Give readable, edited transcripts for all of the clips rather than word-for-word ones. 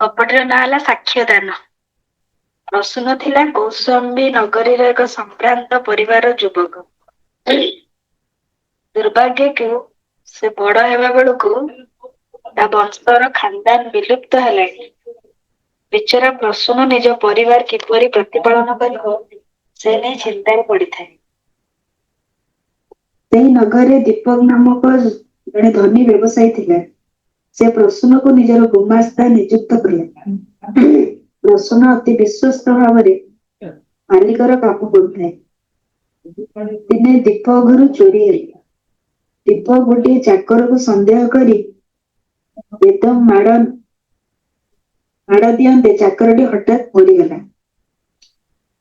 କପଟିର ନାଁ ହେଲା ସାକ୍ଷ୍ୟଦାନ। ପ୍ରସୂନ ଥିଲା କୌଶମ୍ବୀ ନଗରୀର ଏକ ସମ୍ଭ୍ରାନ୍ତ ପରିବାର ଯୁବକ। ଦୁର୍ଭାଗ୍ୟକୁ ସେ ବଡ ହେବା ବେଳକୁ ତା ବଂଶର ଖାନଦାନ ବିଲୁପ୍ତ ହେଲାଣି। ବିଚରା ପ୍ରସୂନ ନିଜ ପରିବାର କିପରି ପ୍ରତିପାଳନ କରିବ ସେ ନେଇ ଚିନ୍ତାରେ ପଡିଥାଏ। ସେହି ନଗରରେ ଦୀପକ ନାମକ ଜଣେ ଧନୀ ବ୍ୟବସାୟୀ ଥିଲା। ସେ ପ୍ରସୂନକୁ ନିଜର ଗୁମାସ୍ତା ନିଯୁକ୍ତ କଲା। ପ୍ରସୂନ ଅତି ବିଶ୍ୱସ୍ତ ଭାବରେ ମାଲିକର କାମ କରୁଥାଏ। ଦିନେ ଦୀପକ ଘରୁ ଚୋରି ହେଲା। ଦୀପକ ଗୋଟିଏ ଚାକରକୁ ସନ୍ଦେହ କରି ବେଦମ ମାଡ଼ ଦିଅନ୍ତେ ଚାକରଟି ହଠାତ୍ ମରିଗଲା।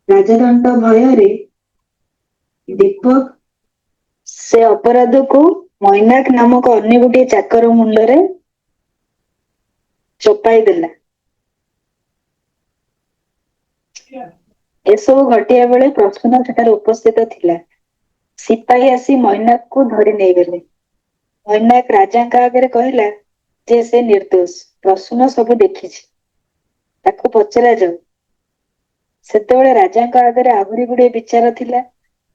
ରାଜଦଣ୍ଡ ଭୟରେ ଦୀପକ ସେ ଅପରାଧକୁ ମୈନାକ ନାମକ ଅନ୍ୟ ଗୋଟିଏ ଚାକର ମୁଣ୍ଡରେ ଚପାଇ ଦେଲା। ଏସବୁ ଘଟିବା ବେଳେ ପ୍ରସୂନ ସେଠାରେ ଉପସ୍ଥିତ ଥିଲା। ସିପାହୀ ଆସି ମୈନାକକୁ ଧରି ନେଇଗଲେ। ମୈନାକ ରାଜାଙ୍କ ଆଗରେ କହିଲା ଯେ ସେ ନିର୍ଦ୍ଦୋଷ। ପ୍ରସୂନ ସବୁ ଦେଖିଛି। ତାକୁ ପଚରା ଯାଉ। ସେତେବେଳେ ରାଜାଙ୍କ ଆଗରେ ଆହୁରି ଗୁଡିଏ ବିଚାର ଥିଲା।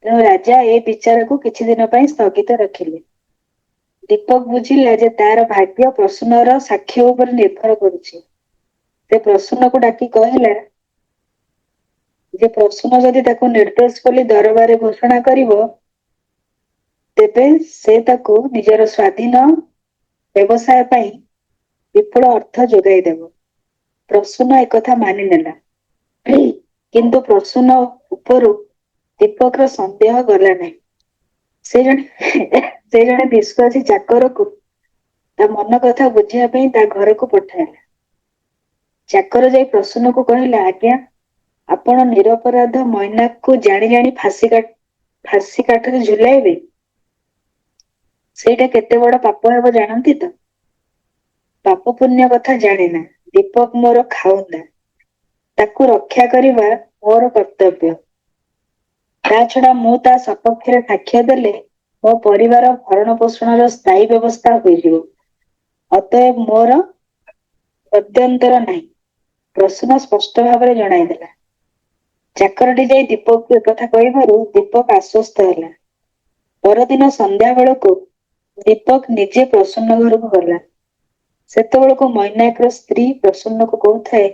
ତେଣୁ ରାଜା ଏ ବିଚାରକୁ କିଛି ଦିନ ପାଇଁ ସ୍ଥଗିତ ରଖିଲେ। ଦୀପକ ବୁଝିଲା ଯେ ତାର ଭାଗ୍ୟ ପ୍ରସୂନର ସାକ୍ଷ୍ୟ ଉପରେ ନିର୍ଭର କରୁଛି। ସେ ପ୍ରସୂନକୁ ଡାକି କହିଲା ଯେ ପ୍ରସୂନ ଯଦି ତାକୁ ନିର୍ଦ୍ଦୋଷ ବୋଲି ଦରବାରରେ ଘୋଷଣା କରିବ ତେବେ ସେ ତାକୁ ନିଜର ସ୍ୱାଧୀନ ବ୍ୟବସାୟ ପାଇଁ ବିପୁଳ ଅର୍ଥ ଯୋଗାଇ ଦେବ। ପ୍ରସୂନ ଏକଥା ମାନିନେଲା। କିନ୍ତୁ ପ୍ରସୂନ ଉପରୁ ଦୀପକର ସନ୍ଦେହ ଗଲା ନାହିଁ। ସେ ଜଣେ ବିଶ୍ୱାସୀ ଚାକରକୁ ତା ମନ କଥା ବୁଝିବା ପାଇଁ ତା ଘରକୁ ପଠାଇଲା। ଚାକର ଯାଇ ପ୍ରସୂନକୁ କହିଲା, ଆଜ୍ଞା ଆପଣ ନିରପରାଧ ମୈନାକକୁ ଜାଣି ଜାଣି ଫାଶୀ କାଠରେ ଝୁଲାଇବେ? ସେଇଟା କେତେ ବଡ ପାପ ହେବ ଜାଣନ୍ତି ତ? ପାପ ପୁଣ୍ୟ କଥା ଜାଣେନା। ଦୀପକ ମୋର ଖାଉନ୍ଦା। ତାକୁ ରକ୍ଷା କରିବା ମୋର କର୍ତ୍ତବ୍ୟ। ତା ଛଡା ମୁଁ ତା ସପକ୍ଷରେ ସାକ୍ଷ୍ୟ ଦେଲେ ମୋ ପରିବାର ଭରଣ ପୋଷଣର ସ୍ଥାୟୀ ବ୍ୟବସ୍ଥା ହୋଇଯିବ। ଅତଏବ ମୋର ଗତ୍ୟନ୍ତର ନାହିଁ। ପ୍ରସୂନ ସ୍ପଷ୍ଟ ଭାବରେ ଜଣାଇଦେଲା। ଚାକରଟି ଯାଇ ଦୀପକକୁ ଏକଥା କହିବାରୁ ଦୀପକ ଆଶ୍ୱସ୍ତ ହେଲା। ପରଦିନ ସନ୍ଧ୍ୟା ବେଳକୁ ଦୀପକ ନିଜେ ପ୍ରସୂନ ଘରକୁ ଗଲା। ସେତେବେଳକୁ ମୈନାକର ସ୍ତ୍ରୀ ପ୍ରସୂନକୁ କହୁଥାଏ,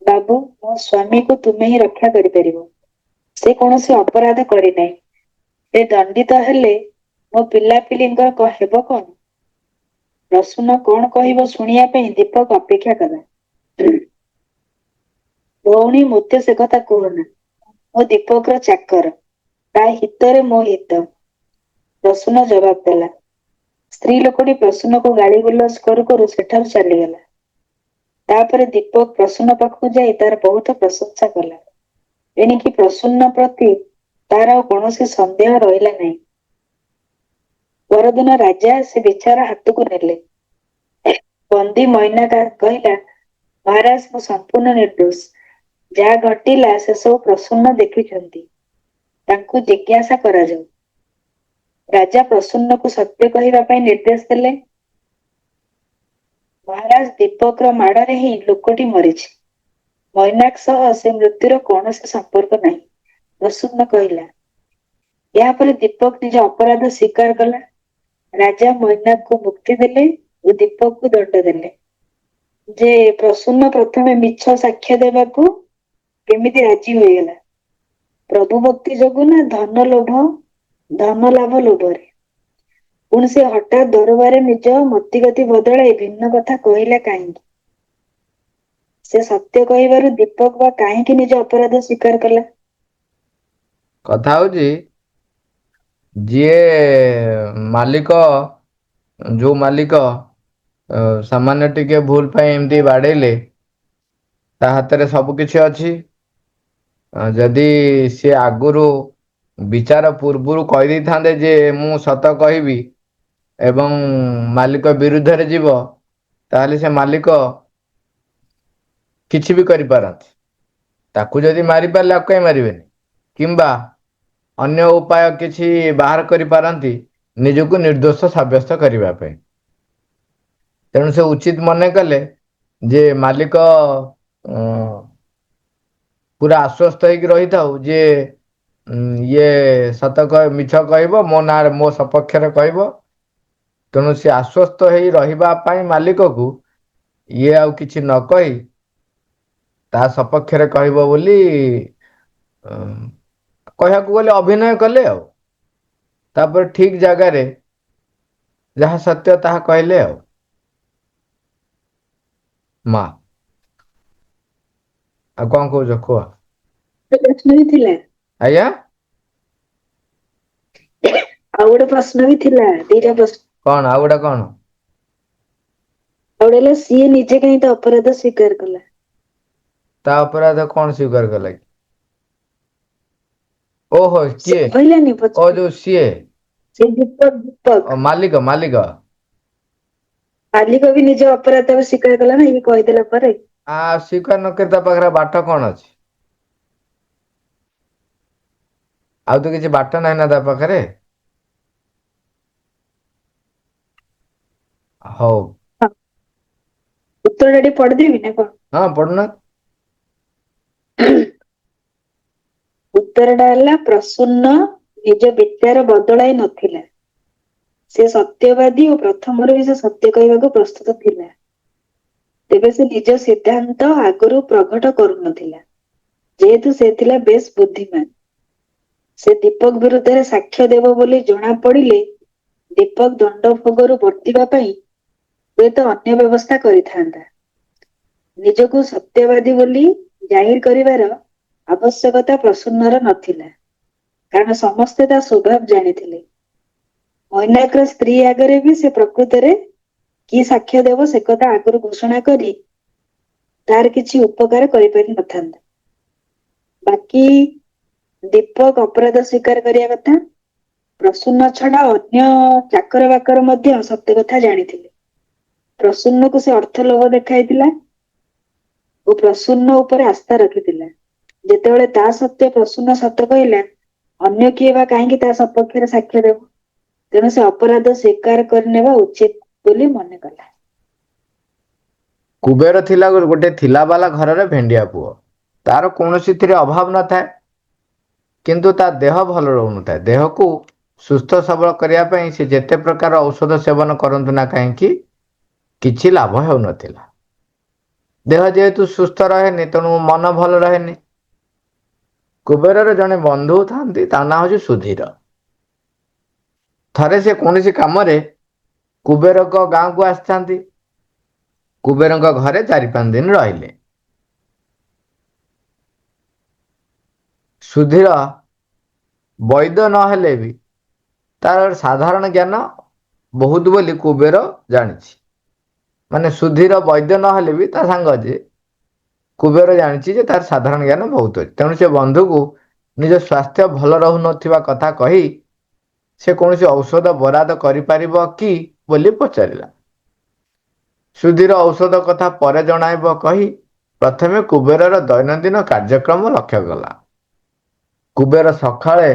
ବାବୁ ମୋ ସ୍ଵାମୀକୁ ତୁମେ ହିଁ ରକ୍ଷା କରିପାରିବ। ସେ କୌଣସି ଅପରାଧ କରିନାହିଁ। ସେ ଦଣ୍ଡିତ ହେଲେ ମୋ ପିଲାପିଲିଙ୍କର ହେବ କଣ? ପ୍ରସୂନ କଣ କହିବ ଶୁଣିବା ପାଇଁ ଦୀପକ ଅପେକ୍ଷା କଲା। ଭଉଣୀ ମୋତେ ସେ କଥା କୁହନା। ମୁଁ ଦୀପକର ଚାକର। ତା ହିତରେ ମୋ ହିତ। ପ୍ରସୂନ ଜବାବ ଦେଲା। ସ୍ତ୍ରୀ ଲୋକଟି ପ୍ରସୂନକୁ ଗାଳି ଗୁଲଜ କରୁ କରୁ ସେଠାରୁ ଚାଲିଗଲା। ତାପରେ ଦୀପକ ପ୍ରସୂନ ପାଖକୁ ଯାଇ ତାର ବହୁତ ପ୍ରଶଂସା କଲା। ଏଣିକି ପ୍ରସୂନ ପ୍ରତି ତାର ଆଉ କୌଣସି ସନ୍ଦେହ ରହିଲା ନାହିଁ। ପରଦିନ ରାଜା ସେ ବିଚାର ହାତକୁ ନେଲେ। ବନ୍ଦୀ ମୈନାକ କହିଲା, ମହାରାଜ ମୁଁ ସମ୍ପୂର୍ଣ୍ଣ ନିର୍ଦ୍ଦୋଷ। ଯାହା ଘଟିଲା ସେ ସବୁ ପ୍ରସୂନ ଦେଖିଛନ୍ତି। ତାଙ୍କୁ ଜିଜ୍ଞାସା କରାଯାଉ। ରାଜା ପ୍ରସୂନକୁ ସତ୍ୟ କହିବା ପାଇଁ ନିର୍ଦ୍ଦେଶ ଦେଲେ। ମହାରାଜ ଦୀପକର ମାଡରେ ହିଁ ଲୋକଟି ମରିଛି। ମୈନାକ ସହ ସେ ମୃତ୍ୟୁର କୌଣସି ସମ୍ପର୍କ ନାହିଁ। ପ୍ରସୂନ କହିଲା। ଏହାପରେ ଦୀପକ ନିଜ ଅପରାଧ ସ୍ୱୀକାର କଲା। ରାଜା ମୈନାକକୁ ମୁକ୍ତି ଦେଲେ ଓ ଦୀପକକୁ ଦଣ୍ଡ ଦେଲେ। ଯେ ପ୍ରସୂନ ପ୍ରଥମେ ମିଛ ସାକ୍ଷ୍ୟ ଦେବାକୁ କେମିତି ରାଜି ହୋଇଗଲା? ପ୍ରଭୁ ଭକ୍ତି ଯୋଗୁ ନା ଧନ ଲାଭ ଲୋଭରେ? ପୁଣି ସେ ହଠାତ୍ ଦରବାରରେ ନିଜ ମତିଗତି ବଦଳାଇ ଭିନ୍ନ କଥା କହିଲା କାହିଁକି? ସେ ସତ୍ୟ କହିବାରୁ ଦୀପକ ବା କାହିଁକି ନିଜ ଅପରାଧ ସ୍ୱୀକାର କଲା? କଥା ହଉଛି ଯିଏ ମାଲିକ ଯୋଉ ମାଲିକ ସାମାନ୍ୟ ଟିକେ ଭୁଲ ପାଇଁ ଏମିତି ବାଡେଇଲେ ତା ହାତରେ ସବୁ କିଛି ଅଛି। ଯଦି ସିଏ ଆଗରୁ ବିଚାର ପୂର୍ବରୁ କହିଦେଇଥାନ୍ତେ ଯେ ମୁଁ ସତ କହିବି ଏବଂ ମାଲିକ ବିରୁଦ୍ଧରେ ଯିବ ତାହେଲେ ସେ ମାଲିକ କିଛି ବି କରିପାରନ୍ତି। ତାକୁ ଯଦି ମାରି ପାରିଲେ ଆଉ କାହିଁ ମାରିବେନି? କିମ୍ବା ଅନ୍ୟ ଉପାୟ କିଛି ବାହାର କରିପାରନ୍ତି ନିଜକୁ ନିର୍ଦ୍ଦୋଷ ସାବ୍ୟସ୍ତ କରିବା ପାଇଁ। ତେଣୁ ସେ ଉଚିତ ମନେ କଲେ ଯେ ମାଲିକ ପୁରା ଆଶ୍ୱସ୍ତ ହେଇକି ରହିଥାଉ ଯେ ଇଏ ମିଛ କହିବ, ମୋ ନାଁରେ ମୋ ସପକ୍ଷରେ କହିବ। ତେଣୁ ସେ ଆଶ୍ୱସ୍ତ ହେଇ ରହିବା ପାଇଁ ମାଲିକକୁ ଇଏ ଆଉ କିଛି ନ କହି ତା ସପକ୍ଷରେ କହିବ ବୋଲି କହିବାକୁ ଗଲେ ଅଭିନୟ କଲେ ଆଉ। ତାପରେ ଠିକ ଜାଗାରେ ଯାହା ସତ୍ୟ ତାହା କହିଲେ ଆଉ। ମା ଆଉ କଣ କହୁଛ କୁହ? ପ୍ରଶ୍ନ ବି ଥିଲା, ଆଜ୍ଞା ଆଉ ଗୋଟେ ପ୍ରଶ୍ନ ବି ଥିଲା, ଦିଟା ପ୍ରଶ୍ନ। କଣ ଆଉ ଗୋଟେ କଣ? ଆଉ ଗୋଟେ ହେଲା, ସିଏ ନିଜେ କାହିଁ ତା ଅପରାଧ ସ୍ୱୀକାର କଲା? ତା ଅପରାଧ କଣ ସ୍ୱୀକାର କଲା କି? ଓହୋ ସେ କିଏ? କହିଲାନି ଓ ପଛରେ, ଯୋଉ ସିଏ ସେ ଦୀପକ ମାଲିକ। ମାଲିକ ବି ନିଜ ଅପରାଧ ସ୍ୱୀକାର କଲା ନା, ଇଏ କହିଦେଲା ପରେ। ସ୍ୱୀକାର ନ କରି ତା ପାଖରେ ବାଟ କଣ ଅଛି? ଆଉ ତ କିଛି ବାଟ ନାହିଁ ନା ତା ପାଖରେ। ହଉ। ହଁ, ଉତ୍ତରଟା ଟିକେ ପଢିଦେବି ନା କଣ? ହଁ ପଢୁନ। ଉତ୍ତରଟା ହେଲା, ପ୍ରସୂନ ନିଜ ବିଚାର ବଦଳାଇ ନଥିଲା। ସେ ସତ୍ୟବାଦୀ ଓ ପ୍ରଥମରୁ ବି ସେ ସତ୍ୟ କହିବାକୁ ପ୍ରସ୍ତୁତ ଥିଲା। ତେବେ ସେ ନିଜ ସିଦ୍ଧାନ୍ତ ଆଗରୁ ପ୍ରକଟ କରୁନଥିଲା, ଯେହେତୁ ସେ ଥିଲା ବେଶ ବୁଦ୍ଧିମାନ। ସେ ଦୀପକ ବିରୁଦ୍ଧରେ ସାକ୍ଷ୍ୟ ଦେବ ବୋଲି ଜଣା ପଡିଲେ ଦୀପକ ଦଣ୍ଡ ଭୋଗରୁ ବର୍ତ୍ତିବା ପାଇଁ ହୁଏତ ଅନ୍ୟ ବ୍ୟବସ୍ଥା କରିଥାନ୍ତା। ନିଜକୁ ସତ୍ୟବାଦୀ ବୋଲି ଜାହିର କରିବାର ଆବଶ୍ୟକତା ପ୍ରସୂନର ନଥିଲା, କାରଣ ସମସ୍ତେ ତା ସ୍ୱଭାବ ଜାଣିଥିଲେ। ମୈନାକର ସ୍ତ୍ରୀ ଆଗରେ ବି ସେ ପ୍ରକୃତରେ କି ସାକ୍ଷ୍ୟ ଦେବ ସେ କଥା ଆଗରୁ ଘୋଷଣା କରି ତାର କିଛି ଉପକାର କରିପାରି ନଥାନ୍ତା। ବାକି ଦୀପକ ଅପରାଧ ସ୍ୱୀକାର କରିବା କଥା। ପ୍ରସୂନ ଛଡା ଅନ୍ୟ ଚାକର ବାକର ମଧ୍ୟ ସତ୍ୟ କଥା ଜାଣିଥିଲେ। ପ୍ରସୂନକୁ ସେ ଅର୍ଥ ଲୋଭ ଦେଖାଇଥିଲା ଓ ପ୍ରସୂନ ଉପରେ ଆସ୍ଥା ରଖିଥିଲା। ଯେତେବେଳେ ତା ସତ୍ତ୍ୱେ ପ୍ରସୂନ ସତ କହିଲା, ଅନ୍ୟ କିଏ ବା କାହିଁକି ତା ସପକ୍ଷରେ ସାକ୍ଷ୍ୟ ଦେବ? ତେଣୁ ସେ ଅପରାଧ ସ୍ୱୀକାର କରିନେବା ଉଚିତ ବୋଲି ମନେ କଲା। କୁବେର ଥିଲା ଗୋଟେ ଥିଲା ବାଲା ଘରର ଭେଣ୍ଡିଆ ପୁଅ। ତାର କୌଣସିଥିରେ ଅଭାବ ନଥାଏ। କିନ୍ତୁ ତା ଦେହ ଭଲ ରହୁନଥାଏ। ଦେହକୁ ସୁସ୍ଥ ସବଳ କରିବା ପାଇଁ ସେ ଯେତେ ପ୍ରକାର ଔଷଧ ସେବନ କରନ୍ତୁ ନା କାହିଁକି କିଛି ଲାଭ ହେଉନଥିଲା। ଦେହ ଯେହେତୁ ସୁସ୍ଥ ରହେନି, ତେଣୁ ମନ ଭଲ ରହେନି। କୁବେରର ଜଣେ ବନ୍ଧୁ ଥାନ୍ତି, ତା ନାଁ ହଉଛି ସୁଧୀର। ଥରେ ସେ କୌଣସି କାମରେ କୁବେରଙ୍କ ଗାଁକୁ ଆସିଥାନ୍ତି। କୁବେରଙ୍କ ଘରେ 4-5 ଦିନ ରହିଲେ। ସୁଧୀର ବୈଦ୍ୟ ନହେଲେ ବି ତାର ସାଧାରଣ ଜ୍ଞାନ ବହୁତ ବୋଲି କୁବେର ଜାଣିଛି। ମାନେ ସୁଧୀର ବୈଦ୍ୟ ନହେଲେ ବି ତା ସାଙ୍ଗ ଯିଏ କୁବେର ଜାଣିଛି ଯେ ତାର ସାଧାରଣ ଜ୍ଞାନ ବହୁତ ଅଛି। ତେଣୁ ସେ ବନ୍ଧୁକୁ ନିଜ ସ୍ୱାସ୍ଥ୍ୟ ଭଲ ରହୁନଥିବା କଥା କହି ସେ କୌଣସି ଔଷଧ ବରାଦ କରିପାରିବ କି ବୋଲି ପଚାରିଲା। ସୁଧୀର ଔଷଧ କଥା ପରେ ଜଣାଇବ କହି ପ୍ରଥମେ କୁବେରର ଦୈନନ୍ଦିନ କାର୍ଯ୍ୟକ୍ରମ ଲକ୍ଷ୍ୟ କଲା। କୁବେର ସକାଳେ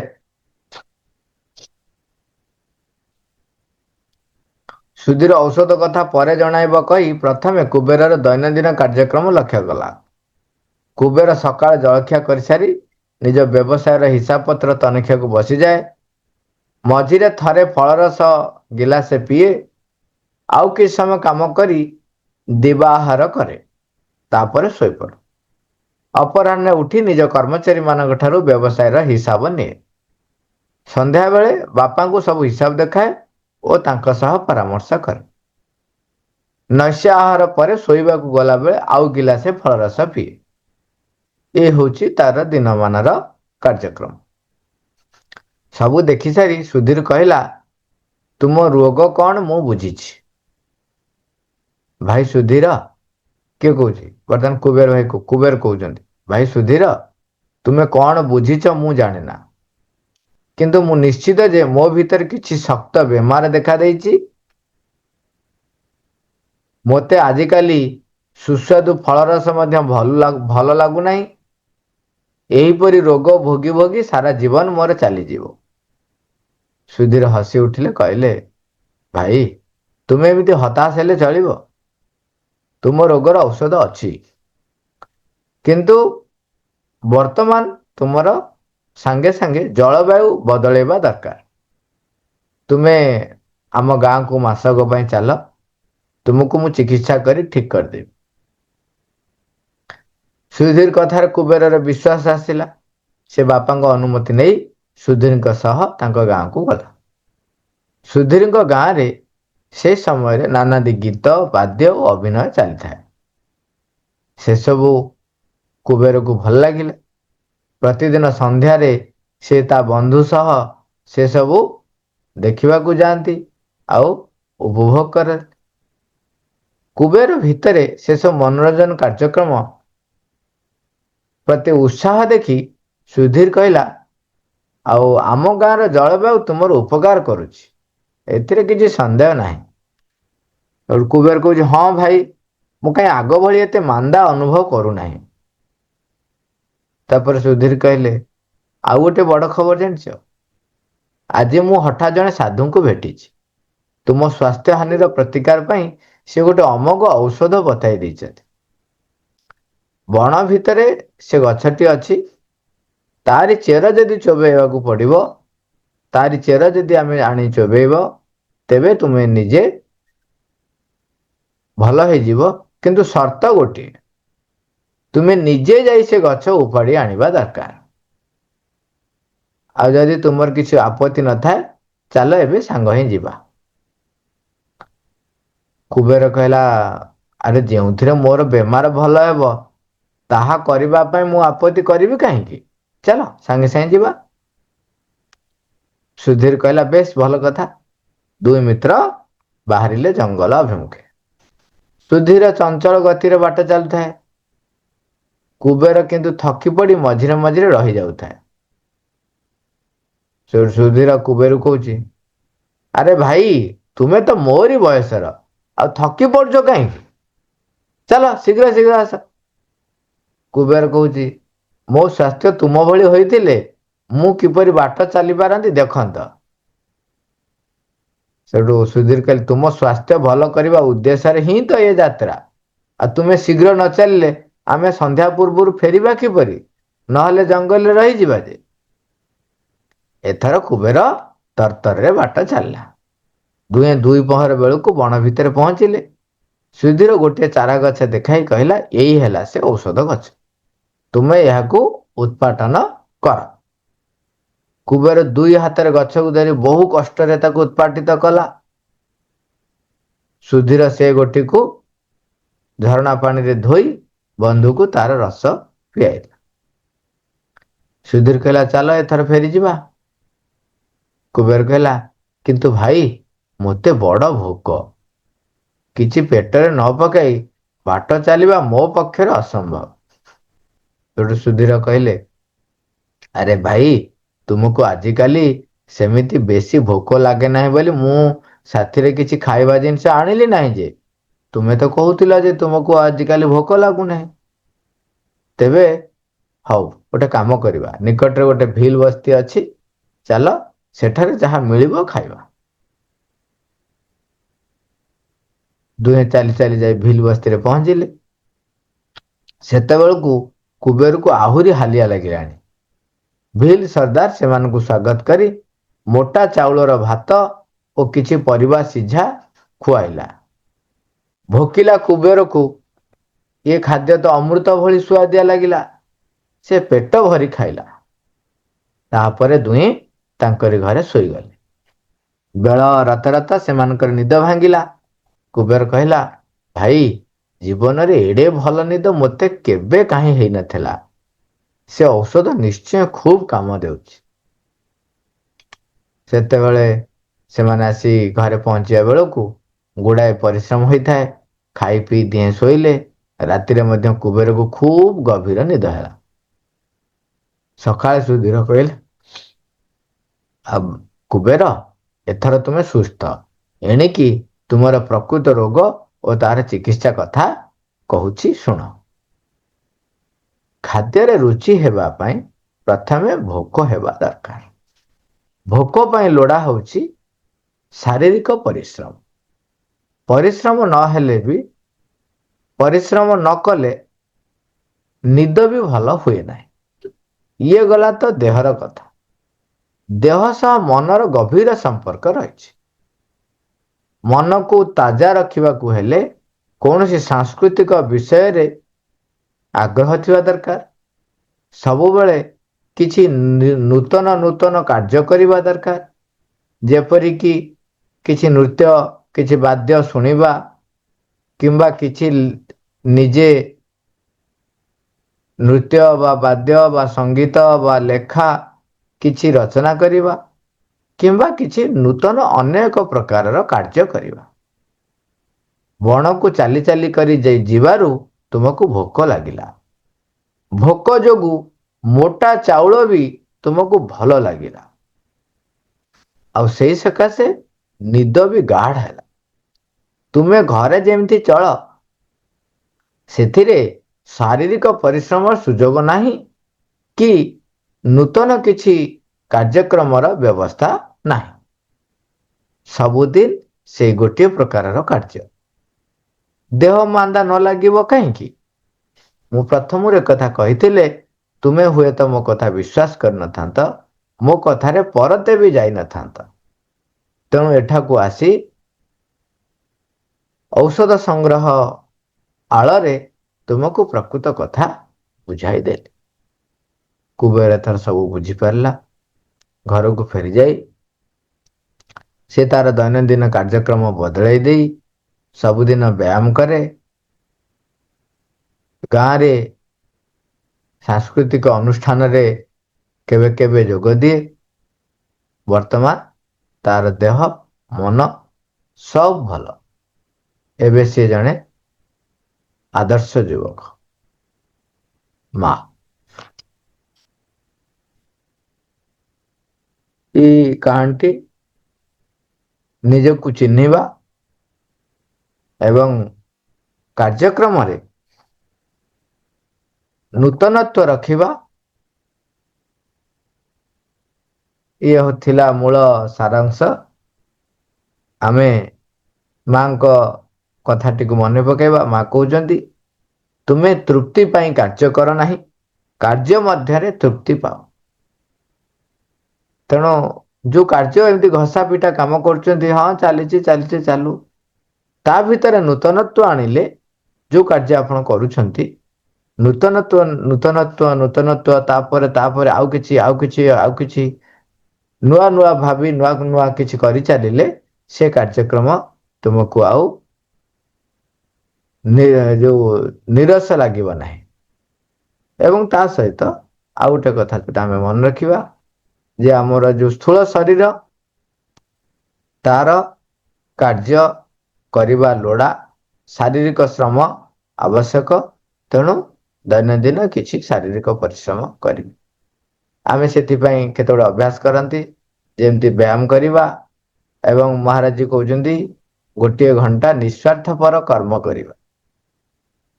ସୁଧୀର ଔଷଧ କଥା ପରେ ଜଣାଇବ କହି ପ୍ରଥମେ କୁବେରର ଦୈନନ୍ଦିନ କାର୍ଯ୍ୟକ୍ରମ ଲକ୍ଷ୍ୟ କଲା। କୁବେର ସକାଳେ ଜଳଖିଆ କରିସାରି ନିଜ ବ୍ୟବସାୟର ହିସାବ ପତ୍ର ତନଖିବାକୁ ବସିଯାଏ। ମଝିରେ ଥରେ ଫଳରସ ଗିଲାସେ ପିଏ। ଆଉ କିଛି ସମୟ କାମ କରି ଦିବା ଆହାର କରେ, ତାପରେ ଶୋଇପଡେ। ଅପରାହ୍ନ ଉଠି ନିଜ କର୍ମଚାରୀ ମାନଙ୍କ ଠାରୁ ବ୍ୟବସାୟର ହିସାବ ନିଏ। ସନ୍ଧ୍ୟାବେଳେ ବାପାଙ୍କୁ ସବୁ ହିସାବ ଦେଖାଏ ଓ ତାଙ୍କ ସହ ପରାମର୍ଶ କରେ। ନୈଶ ଆହାର ପରେ ଶୋଇବାକୁ ଗଲାବେଳେ ଆଉ ଗିଲାସେ ଫଳରସ ପିଏ। ଏ ହଉଛି ତାର ଦିନମାନର କାର୍ଯ୍ୟକ୍ରମ। ସବୁ ଦେଖି ସାରି ସୁଧୀର କହିଲା, ତୁମ ରୋଗ କଣ ମୁଁ ବୁଝିଛି। ଭାଇ ସୁଧୀର, କିଏ କହୁଛି? ବର୍ତ୍ତମାନ କୁବେର କହୁଛନ୍ତି। ଭାଇ ସୁଧୀର, ତୁମେ କଣ ବୁଝିଛ ମୁଁ ଜାଣିନା। କିନ୍ତୁ ମୁଁ ନିଶ୍ଚିତ ଯେ ମୋ ଭିତରେ କିଛି ଶକ୍ତ ବେମାର ଦେଖା ଦେଇଛି। ମୋତେ ଆଜିକାଲି ସୁସ୍ୱାଦୁ ଫଳରସ ମଧ୍ୟ ଭଲ ଲାଗୁନାହିଁ। ଏହିପରି ରୋଗ ଭୋଗି ଭୋଗି ସାରା ଜୀବନ ମୋର ଚାଲିଯିବ। ସୁଧୀର ହସି ଉଠିଲେ କହିଲେ, ଭାଇ ତୁମେ ଏମିତି ହତାଶ ହେଲେ ଚଳିବ। ତୁମ ରୋଗର ଔଷଧ ଅଛି, କିନ୍ତୁ ବର୍ତ୍ତମାନ ତୁମର ସାଙ୍ଗେ ସାଙ୍ଗେ ଜଳବାୟୁ ବଦଳେଇବା ଦରକାର। ତୁମେ ଆମ ଗାଁକୁ ମାସକ ପାଇଁ ଚାଲ, ତୁମକୁ ମୁଁ ଚିକିତ୍ସା କରି ଠିକ୍ କରିଦେବି। ସୁଧୀର କଥାରେ କୁବେରର ବିଶ୍ୱାସ ଆସିଲା। ସେ ବାପାଙ୍କ ଅନୁମତି ନେଇ ସୁଧୀରଙ୍କ ସହ ତାଙ୍କ ଗାଁକୁ ଗଲା। ସୁଧୀରଙ୍କ ଗାଁରେ ସେ ସମୟରେ ନାନାଦି ଗୀତ, ବାଦ୍ୟ ଓ ଅଭିନୟ ଚାଲିଥାଏ। ସେସବୁ କୁବେରକୁ ଭଲ ଲାଗିଲା। ପ୍ରତିଦିନ ସନ୍ଧ୍ୟାରେ ସେ ତା ବନ୍ଧୁ ସହ ସେସବୁ ଦେଖିବାକୁ ଯାଆନ୍ତି ଆଉ ଉପଭୋଗ କରେ। କୁବେର ଭିତରେ ସେସବୁ ମନୋରଞ୍ଜନ କାର୍ଯ୍ୟକ୍ରମ ପ୍ରତି ଉତ୍ସାହ ଦେଖି ସୁଧୀର କହିଲା, ଆଉ ଆମ ଗାଁର ଜଳବାୟୁ ତୁମର ଉପକାର କରୁଛି, ଏଥିରେ କିଛି ସନ୍ଦେହ ନାହିଁ। କୁବେର କହୁଛି, ହଁ ଭାଇ, ମୁଁ କାହିଁ ଆଗ ଭଳି ଏତେ ମାନ୍ଦା ଅନୁଭବ କରୁନାହିଁ। ତାପରେ ସୁଧୀର କହିଲେ, ଆଉ ଗୋଟେ ବଡ଼ ଖବର ଜାଣିଛ? ଆଜି ମୁଁ ହଠାତ୍ ଜଣେ ସାଧୁଙ୍କୁ ଭେଟିଛି। ତୁମ ସ୍ୱାସ୍ଥ୍ୟ ହାନିର ପ୍ରତିକାର ପାଇଁ ସେ ଗୋଟେ ଅମୋଘ ଔଷଧ ବତାଇ ଦେଇଛନ୍ତି। ବଣ ଭିତରେ ସେ ଗଛଟି ଅଛି, ତାରି ଚେର ଯଦି ଚୋବେଇବାକୁ ପଡ଼ିବ, ତାରି ଚେର ଯଦି ଆମେ ଆଣି ଚୋବେଇବ, ତେବେ ତୁମେ ନିଜେ ଭଲ ହେଇଯିବ। କିନ୍ତୁ ସର୍ତ୍ତ ଗୋଟିଏ, ତୁମେ ନିଜେ ଯାଇ ସେ ଗଛ ଉପାଡ଼ି ଆଣିବା ଦରକାର। ଆଉ ଯଦି ତୁମର କିଛି ଆପତ୍ତି ନଥାଏ, ଚାଲ ଏବେ ସାଙ୍ଗ ହିଁ ଯିବା। କୁବେର କହିଲା, ଆରେ ଯେଉଁଥିରେ ମୋର ବେମାର ଭଲ ହେବ ତାହା କରିବା ପାଇଁ ମୁଁ ଆପତ୍ତି କରିବି କାହିଁକି? ଚାଲ ସାଙ୍ଗେ ସାଙ୍ଗେ ଯିବା। ସୁଧୀର କହିଲା, ବେଶ ଭଲ କଥା। ଦୁଇ ମିତ୍ର ବାହାରିଲେ ଜଙ୍ଗଲ ଅଭିମୁଖେ। ସୁଧୀର ଚଞ୍ଚଳ ଗତିରେ ବାଟ ଚାଲୁଥାଏ। କୁବେର କିନ୍ତୁ ଥକି ପଡ଼ି ମଝିରେ ମଝିରେ ରହିଯାଉଥାଏ। ସୁଧୀର କୁବେର କହୁଛି, ଆରେ ଭାଇ, ତୁମେ ତ ମୋରି ବୟସର, ଆଉ ଥକି ପଡୁଛ କାହିଁକି? ଚାଲ ଶୀଘ୍ର ଶୀଘ୍ର ଆସ। କୁବେର କହୁଛି, ମୋ ସ୍ୱାସ୍ଥ୍ୟ ତୁମ ଭଳି ହୋଇଥିଲେ ମୁଁ କିପରି ବାଟ ଚାଲିପାରନ୍ତି ଦେଖନ୍ତ। ସେଠୁ ସୁଧୀର କହିଲେ, ତୁମ ସ୍ୱାସ୍ଥ୍ୟ ଭଲ କରିବା ଉଦ୍ଦେଶ୍ୟରେ ହିଁ ତ ଏ ଯାତ୍ରା। ଆଉ ତୁମେ ଶୀଘ୍ର ନ ଚାଲିଲେ ଆମେ ସନ୍ଧ୍ୟା ପୂର୍ବରୁ ଫେରିବା କିପରି? ନହେଲେ ଜଙ୍ଗଲରେ ରହିଯିବା ଯେ। ଏଥର କୁବେର ତରତରରେ ବାଟ ଚାଲିଲା। ଦୁହେଁ ଦୁଇ ପହର ବେଳକୁ ବଣ ଭିତରେ ପହଞ୍ଚିଲେ। ସୁଧୀର ଗୋଟିଏ ଚାରା ଗଛ ଦେଖାଇ କହିଲା, ଏଇ ହେଲା ସେ ଔଷଧ ଗଛ, ତୁମେ ଏହାକୁ ଉତ୍ପାଟନ କର। କୁବେର ଦୁଇ ହାତରେ ଗଛକୁ ଧରି ବହୁ କଷ୍ଟରେ ତାକୁ ଉତ୍ପାଟିତ କଲା। ସୁଧୀର ସେ ଗୋଟିକୁ ଝରଣା ପାଣିରେ ଧୋଇ ବନ୍ଧୁକୁ ତାର ରସ ପିଆଇଲା। ସୁଧୀର କହିଲା, ଚାଲ ଏଥର ଫେରିଯିବା। କୁବେର କହିଲା, କିନ୍ତୁ ଭାଇ, ମୋତେ ବଡ଼ ଭୋକ। କିଛି ପେଟରେ ନ ପକାଇ ବାଟ ଚାଲିବା ମୋ ପକ୍ଷରେ ଅସମ୍ଭବ। ସେଠୁ ସୁଧୀର କହିଲେ, ଆରେ ଭାଇ, ତୁମକୁ ଆଜିକାଲି ସେମିତି ବେଶୀ ଭୋକ ଲାଗେ ନାହିଁ ବୋଲି ମୁଁ ସାଥିରେ କିଛି ଖାଇବା ଜିନିଷ ଆଣିଲି ନାହିଁ ଯେ। ତୁମେ ତ କହୁଥିଲ ଯେ ତୁମକୁ ଆଜିକାଲି ଭୋକ ଲାଗୁନାହିଁ। ତେବେ ହଉ, ଗୋଟେ କାମ କରିବା, ନିକଟରେ ଗୋଟେ ଭିଲ୍ ବସ୍ତି ଅଛି, ଚାଲ ସେଠାରେ ଯାହା ମିଳିବ ଖାଇବା। ଦୁହେଁ ଚାଲି ଚାଲି ଯାଇ ଭିଲ୍ ବସ୍ତିରେ ପହଞ୍ଚିଲେ। ସେତେବେଳକୁ କୁବେରକୁ ଆହୁରି ହାଲିଆ ଲାଗିଲାଣି। ଭିଲ୍ ସର୍ଦ୍ଦାର ସେମାନଙ୍କୁ ସ୍ୱାଗତ କରି ମୋଟା ଚାଉଳର ଭାତ ଓ କିଛି ପରିବା ସିଝା ଖୁଆଇଲା। ଭୋକିଲା କୁବେରକୁ ଏ ଖାଦ୍ୟ ତ ଅମୃତ ଭଳି ସୁଆଦିଆ ଲାଗିଲା। ସେ ପେଟ ଭରି ଖାଇଲା। ତାପରେ ଦୁହେଁ ତାଙ୍କରି ଘରେ ଶୋଇଗଲେ। ବେଳ ରାତା ରାତା ସେମାନଙ୍କର ନିଦ ଭାଙ୍ଗିଲା। କୁବେର କହିଲା, ଭାଇ, ଜୀବନରେ ଏଡେ ଭଲ ନିଦ ମୋତେ କେବେ କାହିଁ ହେଇନଥିଲା। ସେ ଔଷଧ ନିଶ୍ଚୟ ଖୁବ୍ କାମ ଦେଉଛି। ସେତେବେଳେ ସେମାନେ ଆସି ଘରେ ପହଞ୍ଚିବା ବେଳକୁ ଗୁଡ଼ାଏ ପରିଶ୍ରମ ହୋଇଥାଏ। ଖାଇ ପିଇ ଦିହେଁ ଶୋଇଲେ। ରାତିରେ ମଧ୍ୟ କୁବେରକୁ ଖୁବ୍ ଗଭୀର ନିଦ ହେଲା। ସକାଳେ ସୁଧୀର କହିଲେ, କୁବେର, ଏଥର ତୁମେ ସୁସ୍ଥ। ଏଣିକି ତୁମର ପ୍ରକୃତ ରୋଗ ଓ ତାର ଚିକିତ୍ସା କଥା କହୁଛି ଶୁଣ। ଖାଦ୍ୟରେ ରୁଚି ହେବା ପାଇଁ ପ୍ରଥମେ ଭୋକ ହେବା ଦରକାର। ଭୋକ ପାଇଁ ଲୋଡ଼ା ହେଉଛି ଶାରୀରିକ ପରିଶ୍ରମ। ପରିଶ୍ରମ ନହେଲେ ବି ପରିଶ୍ରମ ନ କଲେ ନିଦ ବି ଭଲ ହୁଏ ନାହିଁ। ଇଏ ଗଲା ତ ଦେହର କଥା। ଦେହ ସହ ମନର ଗଭୀର ସମ୍ପର୍କ ରହିଛି। ମନକୁ ତାଜା ରଖିବାକୁ ହେଲେ କୌଣସି ସାଂସ୍କୃତିକ ବିଷୟରେ ଆଗ୍ରହ ଥିବା ଦରକାର। ସବୁବେଳେ କିଛି ନୂତନ ନୂତନ କାର୍ଯ୍ୟ କରିବା ଦରକାର। ଯେପରିକି କିଛି ନୃତ୍ୟ, କିଛି ବାଦ୍ୟ ଶୁଣିବା କିମ୍ବା କିଛି ନିଜେ ନୃତ୍ୟ ବା ବାଦ୍ୟ ବା ସଙ୍ଗୀତ ବା ଲେଖା କିଛି ରଚନା କରିବା କିମ୍ବା କିଛି ନୂତନ ଅନେକ ପ୍ରକାରର କାର୍ଯ୍ୟ କରିବା। ବଣକୁ ଚାଲି ଚାଲି କରି ଯିବାରୁ ତୁମକୁ ଭୋକ ଲାଗିଲା। ଭୋକ ଯୋଗୁ ମୋଟା ଚାଉଳ ବି ତୁମକୁ ଭଲ ଲାଗିଲା। ଆଉ ସେଇ ସକାଶେ ନିଦ ବି ଗାଢ ହେଲା। ତୁମେ ଘରେ ଯେମିତି ଚଳ, ସେଥିରେ ଶାରୀରିକ ପରିଶ୍ରମର ସୁଯୋଗ ନାହିଁ କି ନୂତନ କିଛି କାର୍ଯ୍ୟକ୍ରମର ବ୍ୟବସ୍ଥା ନାହିଁ। ସବୁଦିନ ସେଇ ଗୋଟିଏ ପ୍ରକାରର କାର୍ଯ୍ୟ। ଦେହ ମାନ୍ଦା ନ ଲାଗିବ କାହିଁକି? ମୁଁ ପ୍ରଥମରୁ କଥା କହିଥିଲେ ତୁମେ ହୁଏତ ମୋ କଥା ବିଶ୍ୱାସ କରିନଥାନ୍ତ, ମୋ କଥାରେ ପରତେ ବି ଯାଇନଥାନ୍ତ। ତେଣୁ ଏଠାକୁ ଆସି ଔଷଧ ସଂଗ୍ରହ ଆଳରେ ତୁମକୁ ପ୍ରକୃତ କଥା ବୁଝାଇଦେଲି। କୁବେର ଏଥର ସବୁ ବୁଝିପାରିଲା। ଘରକୁ ଫେରିଯାଇ ସେ ତାର ଦୈନନ୍ଦିନ କାର୍ଯ୍ୟକ୍ରମ ବଦଳାଇ ଦେଇ ସବୁଦିନ ବ୍ୟାୟାମ କରେ। ଗାଁରେ ସାଂସ୍କୃତିକ ଅନୁଷ୍ଠାନରେ କେବେ କେବେ ଯୋଗ ଦିଏ। ବର୍ତ୍ତମାନ ତାର ଦେହ ମନ ସବୁ ଭଲ। ଏବେ ସେ ଜଣେ ଆଦର୍ଶ ଯୁବକ। ମା ଏଇ କାହାଣୀଟି ନିଜକୁ ଚିହ୍ନିବା ଏବଂ କାର୍ଯ୍ୟକ୍ରମରେ ନୂତନତ୍ୱ ରଖିବା, ଇଏ ଥିଲା ମୂଳ ସାରାଂଶ। ଆମେ ମାଙ୍କ କଥାଟିକୁ ମନେ ପକାଇବା। ମା କହୁଛନ୍ତି, ତୁମେ ତୃପ୍ତି ପାଇଁ କାର୍ଯ୍ୟ କର ନାହିଁ, କାର୍ଯ୍ୟ ମଧ୍ୟରେ ତୃପ୍ତି ପାଅ। ତେଣୁ ଯୋଉ କାର୍ଯ୍ୟ ଏମିତି ଘଷା ପିଟା କାମ କରୁଛନ୍ତି, ହଁ ଚାଲିଛି ଚାଲିଛି ଚାଲୁ, ତା ଭିତରେ ନୂତନତ୍ୱ ଆଣିଲେ ଯୋଉ କାର୍ଯ୍ୟ ଆପଣ କରୁଛନ୍ତି, ନୂତନତ୍ୱ ତାପରେ ଆଉ କିଛି ନୂଆ ନୂଆ ଭାବି ନୂଆ ନୂଆ କିଛି କରିଚାଲିଲେ ସେ କାର୍ଯ୍ୟକ୍ରମ ତୁମକୁ ଆଉ ଯୋଉ ନିରସ ଲାଗିବ ନାହିଁ। ଏବଂ ତା ସହିତ ଆଉ ଗୋଟେ କଥା ଯୋଉଟା ଆମେ ମନେ ରଖିବା, ଯେ ଆମର ଯୋଉ ସ୍ଥୂଳ ଶରୀର, ତାର କାର୍ଯ୍ୟ କରିବା ଲୋଡ଼ା, ଶାରୀରିକ ଶ୍ରମ ଆବଶ୍ୟକ। ତେଣୁ ଦୈନନ୍ଦିନ କିଛି ଶାରୀରିକ ପରିଶ୍ରମ କରିବେ। ଆମେ ସେଥିପାଇଁ କେତେବେଳେ ଅଭ୍ୟାସ କରନ୍ତି, ଯେମିତି ବ୍ୟାୟାମ କରିବା। ଏବଂ ମହାରାଜ କହୁଛନ୍ତି, ଗୋଟିଏ ଘଣ୍ଟା ନିଃସ୍ୱାର୍ଥପର କର୍ମ କରିବା।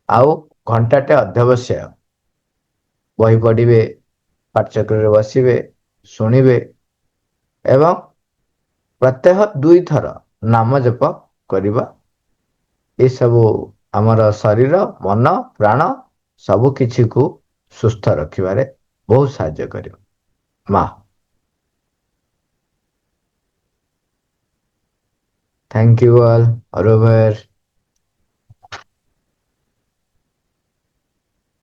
ଆଉ ଘଣ୍ଟାଟେ ଅଧ୍ୟବସାୟ ବହି ପଢ଼ିବେ, ପାଠଚକ୍ରରେ ବସିବେ, ଶୁଣିବେ ଏବଂ ପ୍ରତ୍ୟହ 2 ଥର ନାମ ଜପ କରିବା। ଏସବୁ ଆମର ଶରୀର, ମନ, ପ୍ରାଣ ସବୁ କିଛିକୁ ସୁସ୍ଥ ରଖିବାରେ ବହୁତ ସାହାଯ୍ୟ କରିବ। ମା Thank you all. Au revoir.